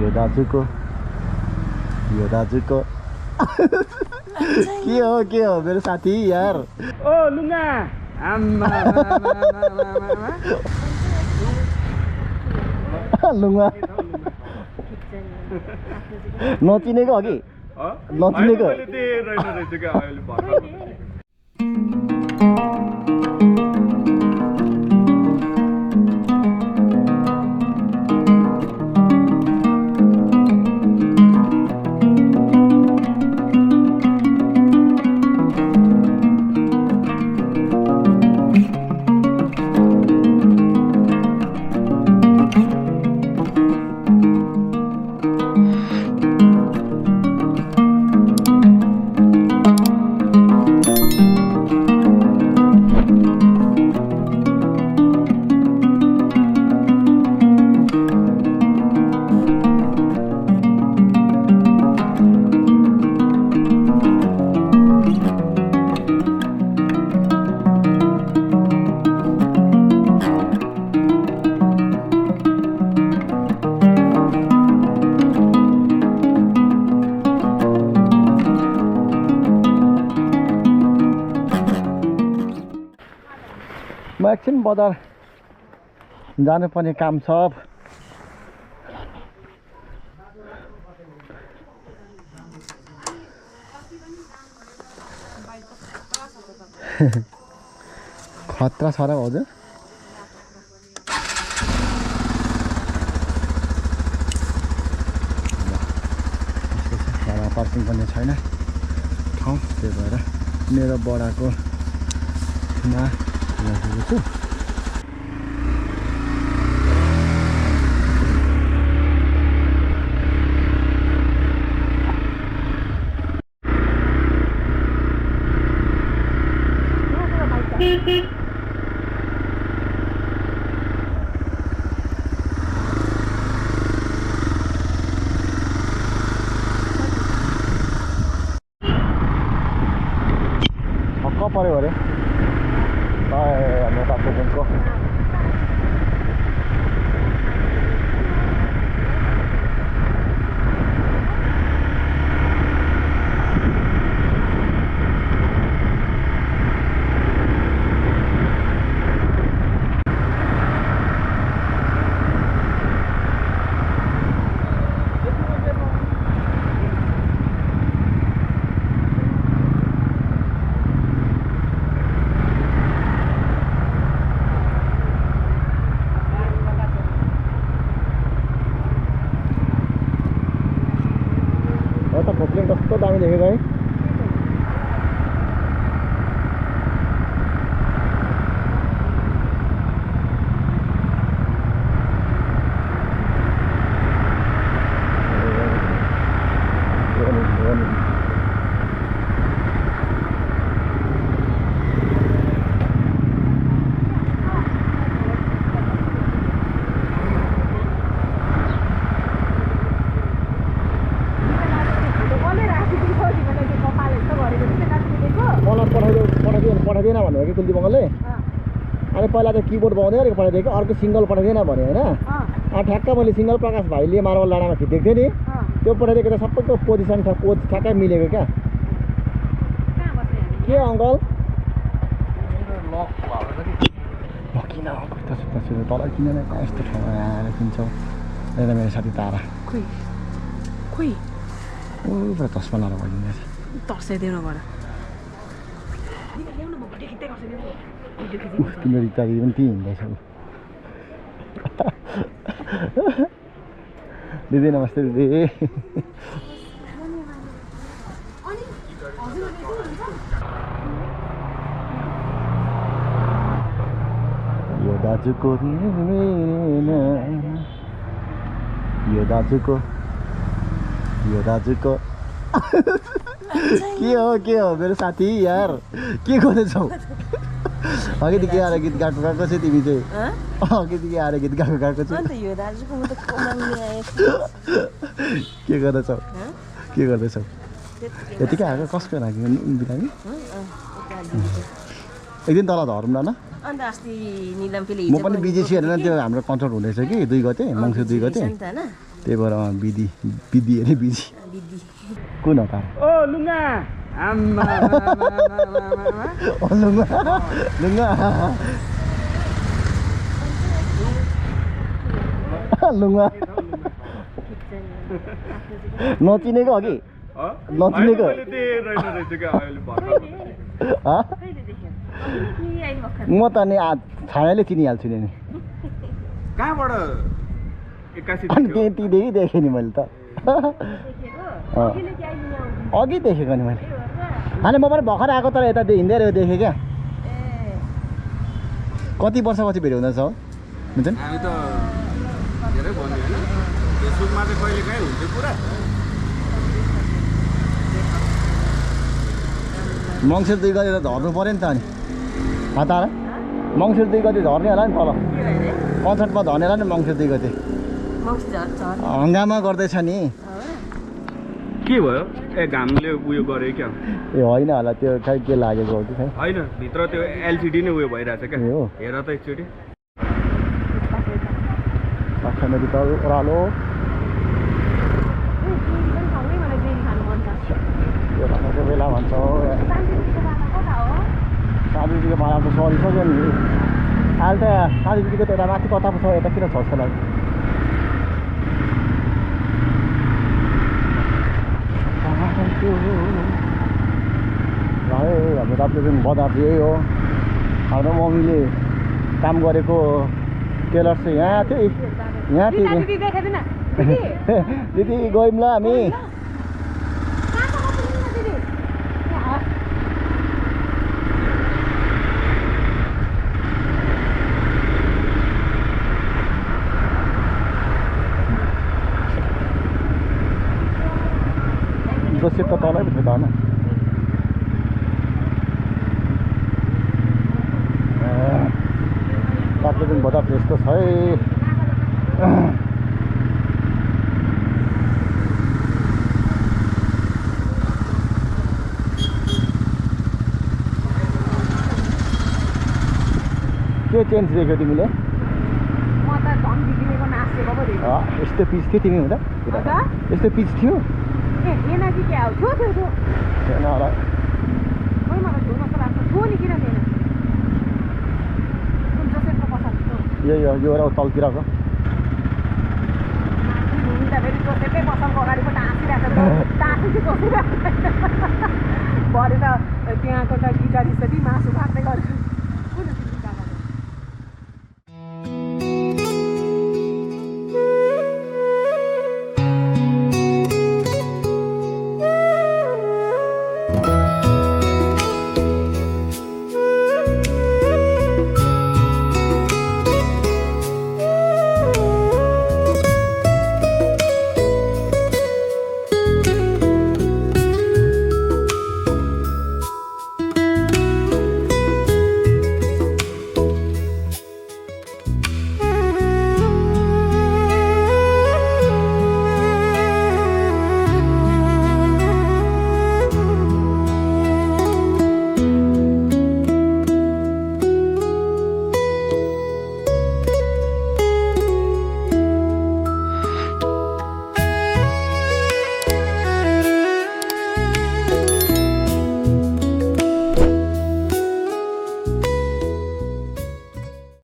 यो दाजुको के हो मेरो साथी यार। ओ लुङ्गा आम्मा लुङ्गा नचिनेको अघि नचिनेको म एकछिन बजार जानुपर्ने काम छ। खतरा छ र हजुर पार्किङ गर्ने छैन ठाउँ, त्यही भएर मेरो बडाको मा राखेको छु। छक्क पऱ्यो अरे हाम्रो तातोको भोकलिङ कस्तो दामी देखेको है। पठाइदिएन भन्नुभयो कि कुल्दी बङ्गलले। अनि पहिला त किबोर्ड बगाउँदै गरेको पठाइदिएको, अर्को सिङ्गल पठाइदिएन भने होइन। ठ्याक्क मैले सिङ्गल प्रकाश भाइले मार्बल डाँडामा खिचेको थिएँ नि, त्यो पठाइदिएको त सबैको पोजिसन ठ्याक्कै मिलेको क्या। के अङ्कल किन तल किन यस्तो ठाउँमा आएर किन्छौ? यता मेरो साथी तारा खोइ चस्मा लाएर भइदिँदैछ। तर्साइदिउन गर तिम्रो रिचार्ज पनि त्यहीँ हिँड्दैछ। दिदी नमस्ते दिदी। यो दाजुको के हो मेरो साथी यार, के गर्दैछौ? अघिदेखि आएर गीत गाएको छ तिमी चाहिँ। अघिदेखि आएर गीत गाएको छ। के गर्दैछौ? यतिकै आएको कसको लाग्यो बिरामी? एकदिन तल झरौँ न। म पनि बिजी छु हेरेन, त्यो हाम्रो कन्सर्ट हुँदैछ कि 2 गते, मङ्सिर 2 गते। त्यही भएर बिदी बिदी अरे बिजी कुन हो त ओ लुङ्गा आम्मा लुङ्गा लुङ्गा लुङ्गा नचिनेको हो कि नचिनेको म त नि छायाले चिनिहाल्छु नि कहाँबाट एक्कासी अनि त्यहीँदेखि देखेँ नि मैले त अघि देखेको नि मैले अनि म पनि भर्खर आएको तर यता हिँड्दै रहेको देखेँ क्या कति वर्षपछि भेट हुँदैछ हो हुन्छ नि हामी त धेरै भन्यो होइन फेसबुकमा चाहिँ कहिले काहीँ हुन्थ्यो पुरा मङ्सिर 2 गते त झर्नु पऱ्यो नि त अनि तारा मङ्सिर 2 गते झर्ने होला नि तल कन्सर्टमा झर्ने होला नि मङ्सिर 2 गते हङ्गामा गर्दैछ नि के भयो ए घामले उयो गरे क्या ए होइन होला त्यो खै के लागेको हो कि खै होइन भित्र त्यो एलसिडी नै उयो भइरहेछ क्या ए हो हेर त एकचोटि बाख्रा नदी त ओह्रालो यो भनेको बेला भन्छ साधुजीको भाडा त सरिसक्यो नि अहिले त साधुजीको त यता माथि कता पो छ यता किन छ जस्तो लाग्यो हाम्रो दार्जिलिङ बजार यही हो हाम्रो मम्मीले काम गरेको टेलर चाहिँ यहाँ थियो यहाँ थियो दिदी गयौँ ल हामी जोसेफ त तलै पो थियो त होइन दार्जिलिङ बजार यस्तो छ है के चेन्ज देख्यौ तिमीले यस्तो पिच थियो तिमी हुँदा यस्तो पिच थियो यो एउटा तलतिरको